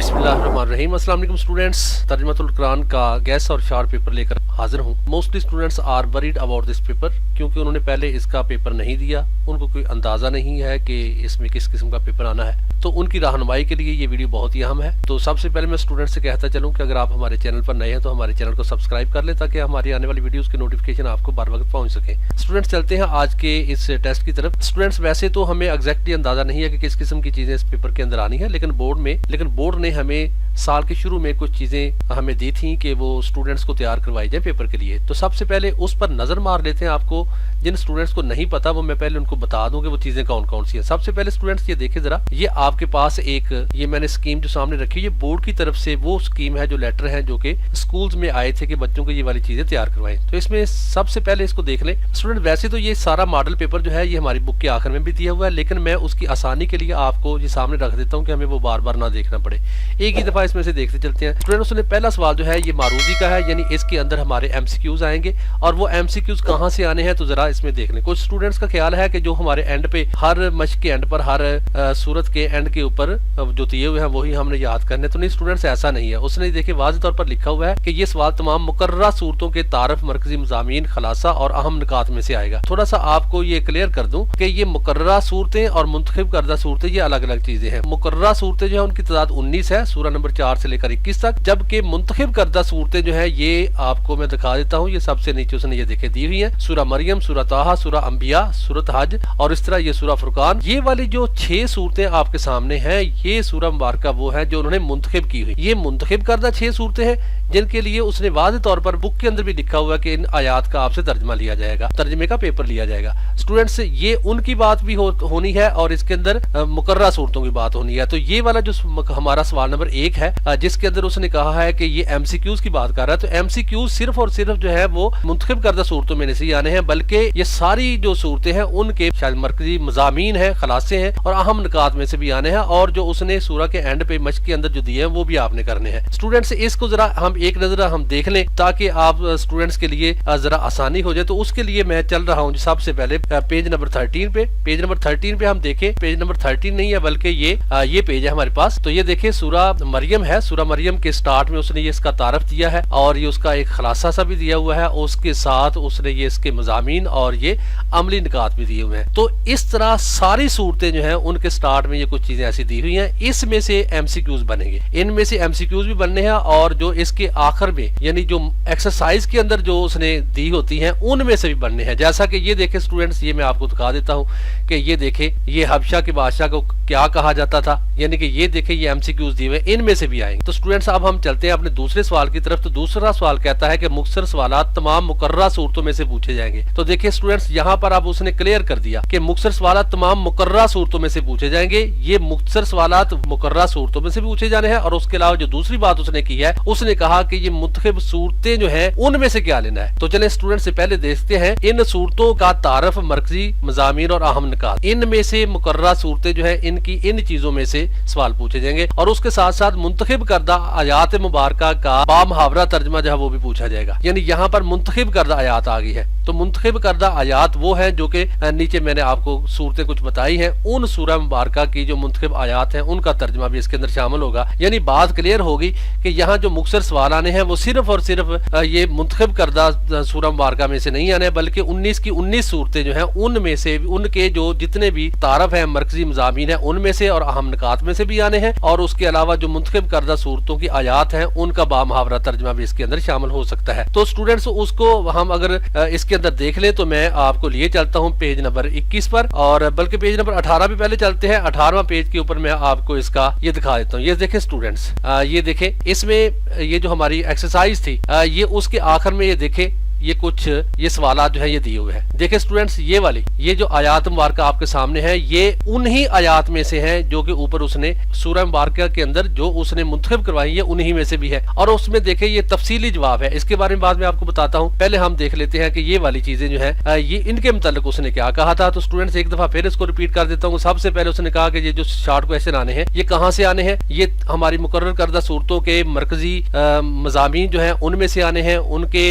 बिस्मिल्लाहिर्रहमानिर्रहीम। अस्सलाम वालेकुम स्टूडेंट्स, तर्जुमतुल कुरान का गैस और शार पेपर लेकर हाजिर हूँ। Mostly students are worried about this paper, क्योंकि उन्होंने पहले इसका पेपर नहीं दिया, उनको कोई अंदाज़ा नहीं है कि इसमें किस किस्म का पेपर आना है। तो उनकी रहनुमाई के लिए ये वीडियो बहुत ही अहम है। तो सबसे पहले मैं स्टूडेंट से कहता चलूँ कि अगर आप हमारे चैनल पर नए हैं तो हमारे चैनल को सब्सक्राइब कर लें, ताकि हमारी आने वाली वीडियोज़ के नोटिफिकेशन आपको बर वक्त पहुँच सके। स्टूडेंट्स चलते हैं आज के इस टेस्ट की तरफ। स्टूडेंट्स वैसे तो हमें एग्जैक्टली अंदाज़ा नहीं है कि किस किस्म की चीज़ें इस पेपर के अंदर आनी है, लेकिन बोर्ड ने हमें साल के शुरू में कुछ चीज़ें हमें दी थी कि वो स्टूडेंट्स को तैयार करवाई जाए पेपर के लिए। तो सबसे पहले उस पर नज़र मार लेते हैं। आपको जिन स्टूडेंट्स को नहीं पता वो मैं पहले उनको बता दूं कि वो चीज़ें कौन कौन सी हैं। सबसे पहले स्टूडेंट्स ये देखें ज़रा, ये आपके पास ये मैंने स्कीम जो सामने रखी है, ये बोर्ड की तरफ से वो स्कीम है, जो लेटर है जो कि स्कूल्स में आए थे कि बच्चों को ये वाली चीज़ें तैयार करवाएं। तो इसमें सबसे पहले इसको देख लें स्टूडेंट। वैसे तो ये सारा मॉडल पेपर जो है ये हमारी बुक के आखिर में भी दिया हुआ है, लेकिन मैं उसकी आसानी के लिए आपको ये सामने रख देता हूँ कि हमें वो बार बार ना देखना पड़े। एक ही दफ़ा इसमें से देखते चलते हैं। स्टूडेंट्स ने पहला सवाल जो है ये मारूजी का है, यानी इसके अंदर हमारे एमसीक्यूज आएंगे, और वो एमसीक्यूज कहाँ से आने हैं तो जरा इसमें देख लें। कुछ स्टूडेंट्स का ख्याल है कि जो हमारे एंड पे हर मश्क के एंड पर, हर सूरत के एंड के ऊपर जो दिए हुए हैं वही हमने याद करने। तो नहीं स्टूडेंट्स, ऐसा नहीं है। उसने देखिए वाज़ेह तौर पर लिखा हुआ है कि ये सवाल तमाम मुकर्ररा सूरतों के तारफ, मरकजी मज़ामीन, खलासा और अहम निकात में से आएगा। थोड़ा सा आपको ये क्लियर कर दूं कि ये मुकर्ररा सूरतें और मुंतखब करदा सूरतें ये अलग अलग चीजें हैं। मुकर्ररा सूरतें जो है उनकी तादाद 19 है, सूरा नंबर 4 से लेकर 21 तक, जबकि मुंतखब करदा सूरतें जो है ये आपको मैं दिखा देता हूँ। ये सबसे नीचे उसने ये देखे दी हुई है, सूरा मरियम, सूरा ताहा, सूरा अंबिया, सूरत हज और इस तरह ये सूरा फुरकान। ये वाली जो 6 सूरतें आपके सामने हैं, ये सूरा मुबारका वो है जो उन्होंने मुंतखब की हुई। ये मुंतखब करदा 6 सूरतें हैं जिनके लिए उसने वाज़ेह तौर पर बुक के अंदर भी लिखा हुआ है कि इन आयात का आपसे तर्जमा लिया जाएगा, तर्जमे का पेपर लिया जाएगा। स्टूडेंट्स ये उनकी बात भी होनी है और इसके अंदर मुकर्ररा सूरतों की बात होनी है। तो ये वाला जो हमारा सवाल नंबर 1 है, जिसके अंदर उसने कहा है कि ये एमसीक्यूज की बात कर रहा है, तो एमसीक्यूज सिर्फ और सिर्फ जो है वो मुंतखब करदा सूरतों में नहीं आने हैं, बल्कि ये सारी जो सूरतें हैं उनके शायद मरकजी मज़ामीन है, खलासे हैं और अहम निकात में से भी आने हैं, और जो उसने सूरा के एंड पे मश्क के अंदर जो दिए हैं वो भी आपने करने हैं। स्टूडेंट्स इसको जरा हम एक नजर हम देख लें, ताकि आप स्टूडेंट्स के लिए जरा आसानी हो जाए। तो उसके लिए मैं चल रहा हूँ सबसे पहले पेज नंबर 13 पे। पेज नंबर 13 पे हम देखें, पेज नंबर 13 नहीं है बल्कि ये पेज है हमारे पास। तो ये देखें सूरा मरियम है। सूरा मरियम के स्टार्ट में उसने ये इसका तारफ दिया है और ये उसका एक खलासा सा भी दिया हुआ है, उसके साथ उसने ये इसके मज़ामीन और ये अमली निकात भी दिए हुए हैं। तो इस तरह सारी सूरतें जो हैं उनके स्टार्ट में ये कुछ चीजें ऐसी दी हुई हैं। इसमें से एमसीक्यूज बनेंगे, इनमें से एमसीक्यूज भी बनने हैं, और जो इसके आखिर में यानी जो एक्सरसाइज के अंदर जो उसने दी होती हैं उनमें से भी बनने हैं। जैसा कि ये देखें स्टूडेंट्स, ये मैं आपको दिखा देता हूं कि ये देखें ये हबशा के बादशाह को क्या कहा जाता था, यानी कि ये देखें ये एमसीक्यूज दिए हुए इनमें से भी आएंगे। तो स्टूडेंट्स अब हम चलते हैं अपने दूसरे सवाल की तरफ। तो दूसरा सवाल कहता है कि मुख्तसर सवालात तमाम मुकर्ररा सूरतों में से पूछे जाएंगे। तो देखिए स्टूडेंट्स यहाँ पर अब उसने क्लियर कर दिया कि मुख्तसर सवालात तमाम मुकर्ररा सूरतों में से पूछे जाएंगे। ये मुख्तसर सवालात मुकर्ररा सूरतों में से भी पूछे जाने हैं, और उसके अलावा जो दूसरी बात उसने की है, उसने कहा कि ये मुंतखब सूरतें जो हैं उनमें से क्या लेना है। तो चलें स्टूडेंट से पहले देखते हैं इन सूरतों का तारफ, मरकजी मज़ामीन और अहम निकात। इनमें से मुकर्ररा सूरतें जो है इनकी इन चीजों में से सवाल पूछे जाएंगे, और उसके साथ साथ मुंतखब करदा आयात मुबारका का बामुहावरा तर्जमा जो है वो भी पूछा जाएगा। यानी यहाँ पर मुंतखब करदा आयात आ गई है। तो मुंतखब करदा आयात वो है जो कि नीचे मैंने आपको सूरतें कुछ बताई हैं, उन सूरा मुबारका की जो मुंतखब आयात हैं उनका तर्जमा भी इसके अंदर शामिल होगा। यानी बात क्लियर होगी कि यहाँ जो मुख्तसर सवाल आने हैं वो सिर्फ और सिर्फ ये मुंतखब करदा सूरा मुबारका में से नहीं आने, बल्कि 19 की 19 सूरतें जो हैं उनमें से, उनके जो जितने भी तारफ हैं, मरकजी मज़ामीन है उनमें से और अहम निकात में से भी आने हैं, और उसके अलावा जो मुंतखब करदा सूरतों की आयात हैं उनका बामुहावरा तर्जमा भी इसके अंदर शामिल हो सकता है। तो स्टूडेंट्स उसको हम अगर इसके अंदर देख लें तो मैं आपको लिए चलता हूं पेज नंबर 21 पर, और बल्कि पेज नंबर 18 भी पहले चलते हैं। 18वां पेज के ऊपर मैं आपको इसका ये दिखा देता हूँ। ये देखें स्टूडेंट्स, ये देखें इसमें ये जो हमारी एक्सरसाइज थी, ये उसके आखिर में ये देखें ये कुछ ये सवालात जो है ये दिए हुए हैं। देखिए स्टूडेंट्स ये वाली ये जो आयात मुबारका आपके सामने है, ये उन्हीं आयात में से है जो कि ऊपर उसने सूरह मुबारका के अंदर जो उसने मुंतखब करवाई है उन्हीं में से भी है, और उसमें देखे ये तफसीली जवाब है। इसके बारे में बाद में आपको बताता हूँ, पहले हम देख लेते हैं कि ये वाली चीजें जो है ये इनके मुताल्लिक उसने क्या कहा था। तो स्टूडेंट्स एक दफा फिर इसको रिपीट कर देता हूँ। सबसे पहले उसने कहा कि ये जो शॉर्ट क्वेश्चन आने हैं ये कहाँ से आने हैं, ये हमारी मुकर्रर करदा सूरतों के मरकजी मज़ामीन जो है उनमें से आने हैं, उनके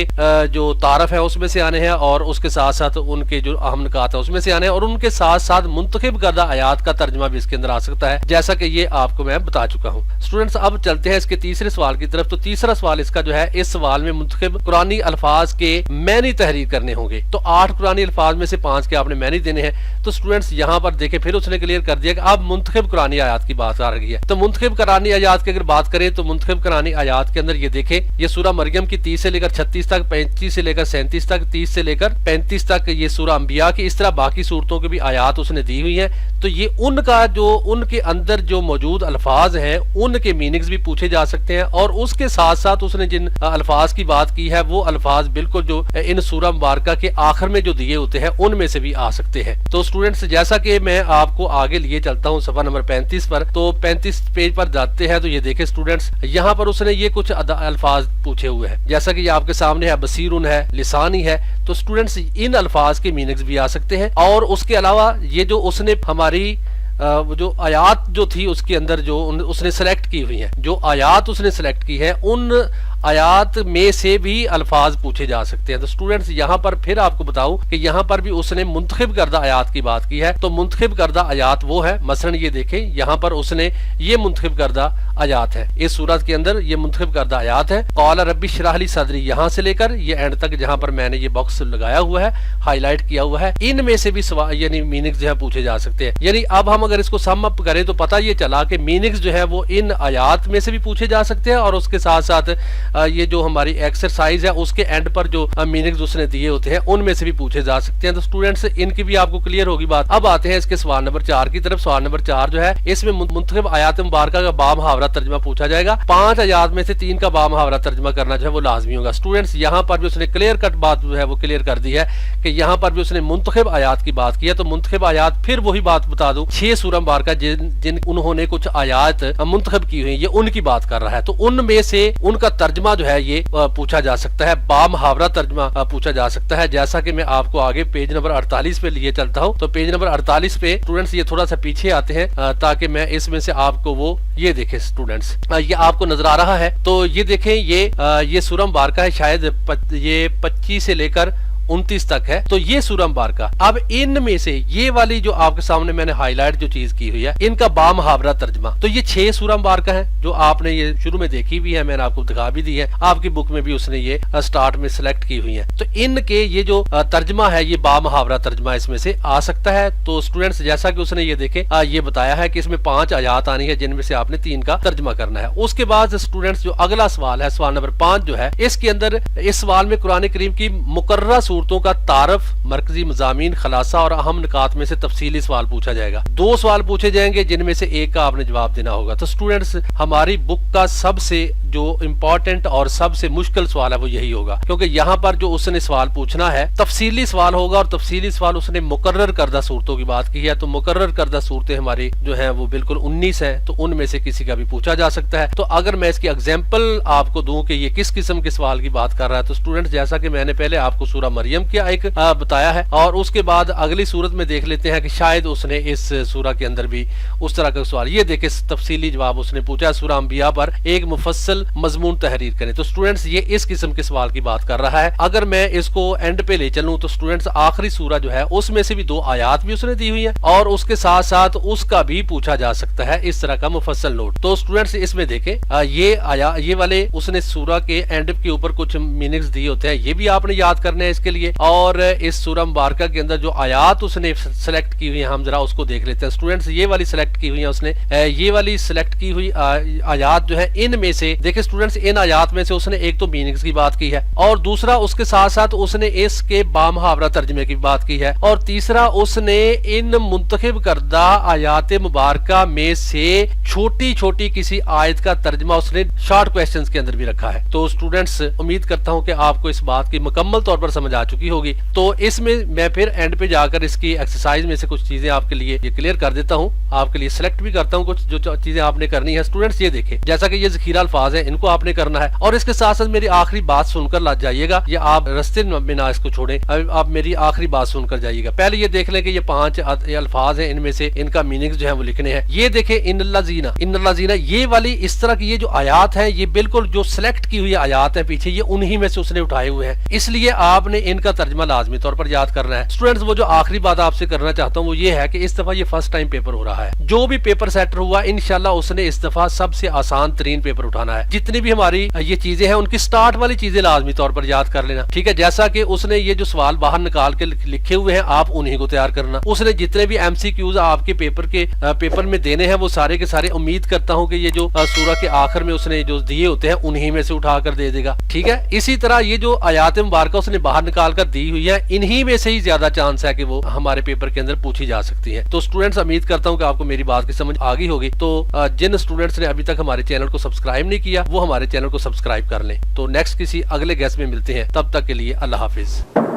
जो तारफ है उसमें से आने हैं और उसके साथ साथ उनके जो अहम निकात है उसमें से आने हैं, और उनके साथ साथ मुंतखब करदा आयात का तर्जमा भी इसके अंदर आ सकता है, जैसा कि ये आपको मैं बता चुका हूँ। स्टूडेंट्स अब चलते हैं इसके तीसरे सवाल की तरफ। तो तीसरा सवाल इसका जो है, इस सवाल में मुंतखब कुरानी अल्फाज के मैनी तहरीर करने होंगे। तो 8 कुरानी अल्फाज में से 5 के आपने मैनी देने हैं। तो स्टूडेंट्स यहाँ पर देखें, फिर उसने क्लियर कर दिया कि अब मुंतखब कुरानी आयात की बात आ रही है। तो मुंतखब कुरानी आयात की अगर बात करें तो मुंतखब कुरानी आयात के अंदर ये देखें, ये सूरह मरियम की 30 से लेकर 36 तक, 35 से लेकर 37 तक, 30 से लेकर 35 तक ये सूरह अंबिया की, इस तरह बाकी सूरतों की भी आयात उसने दी हुई है। तो ये उनका जो उनके अंदर जो मौजूद अल्फाज हैं उनके मीनिंग्स भी पूछे जा सकते हैं, और उसके साथ साथ उसने जिन अल्फाज की बात की है वो अल्फाज बिल्कुल जो इन सूरह मुबारका के आखिर में जो दिए होते हैं उनमें से भी आ सकते हैं। तो स्टूडेंट्स जैसा कि मैं आपको आगे लिए चलता हूँ सफा नंबर 35 पर, तो 35 पेज पर जाते हैं तो ये देखें स्टूडेंट्स, यहाँ पर उसने ये कुछ अल्फाज पूछे हुए हैं, जैसा कि ये आपके सामने है, बसीरुन है, लिसानी है। तो स्टूडेंट्स इन अल्फाज के मीनिंग्स भी आ सकते हैं, और उसके अलावा ये जो उसने हमारी जो आयात जो थी उसके अंदर जो उसने सेलेक्ट की हुई है, जो आयात उसने सेलेक्ट की है उन आयात में से भी अल्फाज पूछे जा सकते हैं। तो स्टूडेंट्स यहाँ पर फिर आपको बताऊं कि यहाँ पर भी उसने मुंतखब करदा आयात की बात की है। तो मुंतखब करदा आयात वो है, मसलन ये देखें यहाँ पर उसने ये मुंतखब करदा आयात है, इस सूरत के अंदर ये मुंतखब करदा आयात है, क़ाल रब्बी इश्रह ली सदरी, यहाँ से लेकर ये एंड तक जहाँ पर मैंने ये बॉक्स लगाया हुआ है, हाईलाइट किया हुआ है, इनमें से भी यानी मीनिंग्स जो है पूछे जा सकते हैं। यानी अब हम अगर इसको सम अप करें तो पता ये चला कि मीनिंग्स जो है वो इन आयात में से भी पूछे जा सकते हैं, और उसके साथ साथ ये जो हमारी एक्सरसाइज है उसके एंड पर जो मीनिंग्स उसने दिए होते हैं उनमें से भी पूछे जा सकते हैं। तो स्टूडेंट्स इनकी भी आपको क्लियर होगी बात। अब आते हैं इसके सवाल नंबर 4 की तरफ। सवाल नंबर 4 जो है, इसमें मुंतखब आयात मुबारका का बामुहावरा तर्जमा पूछा जाएगा। 5 आयात में से 3 का बामुहावरा तर्जमा करना जो है वो लाजमी होगा। स्टूडेंट्स यहाँ पर भी उसने क्लियर कट बात जो है वो क्लियर कर दी है कि यहाँ पर भी उसने मुंतखब आयात की बात की है। तो मुंतखब आयात फिर वही बात बता दूं, 6 सूरह मुबारका जिन उन्होंने कुछ आयात मुंतखब की हुई, ये उनकी बात कर रहा है। तो उनमें से उनका तर्जमा जो है ये पूछा जा सकता है, बामुहावरा तर्जमा पूछा जा सकता है, जैसा कि मैं आपको आगे पेज नंबर 48 पे लिए चलता हूँ। तो पेज नंबर 48 पे स्टूडेंट्स ये थोड़ा सा पीछे आते हैं ताकि मैं इसमें से आपको वो ये देखें स्टूडेंट्स, ये आपको नजर आ रहा है। तो ये देखें, ये सूरह मुबारका है, शायद ये 25 से लेकर 29 तक है। तो ये सूरह मुबारका, अब इनमें से ये वाली जो आपके सामने मैंने हाईलाइट जो चीज की हुई है, इनका बामुहावरा तर्जमा, तो ये 6 सूरह मुबारका है जो आपने ये शुरू में देखी भी है, मैंने आपको दिखा भी दी है, आपकी बुक में भी उसने ये स्टार्ट में सिलेक्ट की हुई है। तो इनके ये जो तर्जमा है ये बामुहावरा तर्जमा इसमें से आ सकता है। तो स्टूडेंट्स जैसा कि उसने ये देखे ये बताया है कि इसमें 5 आयात आनी है जिनमें से आपने 3 का तर्जमा करना है। उसके बाद स्टूडेंट्स जो अगला सवाल है, सवाल नंबर 5 जो है, इसके अंदर इस सवाल में कुरान करीम की मुकर्ररा सूरतों का तारफ, मरकजी मज़ामीन, खलासा और अहम निकात में से तफसीली सवाल पूछा जाएगा। 2 सवाल पूछे जाएंगे जिनमें से एक का आपने जवाब देना होगा। तो स्टूडेंट्स हमारी बुक का सबसे जो इम्पोर्टेंट और सबसे मुश्किल सवाल है वो यही होगा, क्योंकि यहाँ पर जो उसने सवाल पूछना है तफसीली सवाल होगा, और तफसीली सवाल उसने मुकर्रर करदा सूरतों की बात की है। तो मुकर्रर करदा सूरतें हमारी जो है वो बिल्कुल 19 है, तो उनमें से किसी का भी पूछा जा सकता है। तो अगर मैं इसकी एग्जाम्पल आपको दूं कि ये किस किस्म के सवाल की बात कर रहा है, तो स्टूडेंट्स जैसा कि मैंने पहले आपको सूरह मरियम का एक बताया है, और उसके बाद अगली सूरत में देख लेते हैं कि शायद उसने इस सूरह के अंदर भी उस तरह का सवाल, ये देखे तफसीली जवाब उसने पूछा, सूरह अंबिया पर एक मुफस्सल मजमून तहरीर करें। तो स्टूडेंट्स ये इस किस्म के सवाल की बात कर रहा है। अगर मैं इसको एंड पे ले चलूं तो स्टूडेंट्स आखिरी सूरह जो है उसमें से भी 2 आयात भी उसने दी हुई है, और उसके साथ साथ उसका भी पूछा जा सकता है, इस तरह का मुफस्सल नोट। तो स्टूडेंट्स इसमें देखें ये वाले उसने सूरह के एंड के ऊपर कुछ मीनिंग्स दिए होते हैं, ये भी आपने याद करने हैं इसके लिए। और इस सूरह मुबारका के अंदर जो आयात उसने सेलेक्ट की हुई है, हम जरा उसको देख लेते हैं। स्टूडेंट्स ये वाली सेलेक्ट की हुई है उसने, ये वाली सेलेक्ट की हुई आयात जो है इनमें से देखिए स्टूडेंट्स, इन आयात में से उसने एक तो मीनिंग्स की बात की है, और दूसरा उसके साथ साथ उसने इसके बामुहावरा तर्जमे की बात की है, और तीसरा उसने इन मुंतखब करदा आयात मुबारका में से छोटी छोटी किसी आयत का तर्जमा उसने शॉर्ट क्वेश्चंस के अंदर भी रखा है। तो स्टूडेंट्स उम्मीद करता हूं कि आपको इस बात की मुकम्मल तौर पर समझ आ चुकी होगी। तो इसमें मैं फिर एंड पे जाकर इसकी एक्सरसाइज में से कुछ चीजें आपके लिए ये क्लियर कर देता हूँ, आपके लिए सिलेक्ट भी करता हूँ कुछ जो चीजें आपने करनी है। स्टूडेंट्स ये देखें, जैसा कि ये ज़खीरा अल्फाज है, इनको आपने करना है और इसके साथ साथ मेरी आखिरी बात सुनकर ला जाइएगा, ये आप रस्ते में ना इसको छोड़ें, आप मेरी आखिरी बात सुनकर जाइएगा। पहले ये देख लें कि ये 5 अल्फाज हैं, इनमें से इनका मीनिंग्स जो है वो लिखने हैं। ये देखें इन्नल्लाज़ीना, ये वाली इस तरह की ये जो आयात है, ये बिल्कुल जो सिलेक्ट की हुई आयात है पीछे, ये उन्हीं में से उसने उठाए हुए हैं, इसलिए आपने इनका तर्जमा लाजमी तौर पर याद करना है। स्टूडेंट्स वो जो आखिरी बात आपसे करना चाहता हूँ वो ये है कि इस दफा ये फर्स्ट टाइम पेपर हो रहा है। जो भी पेपर सेटर हुआ इंशाल्लाह उसने इस दफा सबसे आसान तरीन पेपर उठाना है। जितनी भी हमारी ये चीजें हैं उनकी स्टार्ट वाली चीजें लाजमी तौर पर याद कर लेना, ठीक है। जैसा कि उसने ये जो सवाल बाहर निकाल के लिखे हुए हैं, आप उन्हीं को तैयार करना। उसने जितने भी MCQs आपके पेपर में देने हैं वो सारे के सारे उम्मीद करता हूँ कि ये जो सूरह के आखिर में उसने जो दिए होते हैं उन्हीं में से उठा कर दे देगा, ठीक है। इसी तरह ये जो आयात मुबारका उसने बाहर निकाल कर दी हुई है, इन्हीं में से ही ज्यादा चांस है कि वो हमारे पेपर के अंदर पूछी जा सकती है। तो स्टूडेंट्स उम्मीद करता हूँ कि आपको मेरी बात की समझ आ गई होगी। तो जिन स्टूडेंट्स ने अभी तक हमारे चैनल को सब्सक्राइब नहीं किया वो हमारे चैनल को सब्सक्राइब कर लें। तो नेक्स्ट किसी अगले गेस्ट में मिलते हैं, तब तक के लिए अल्लाह हाफिज।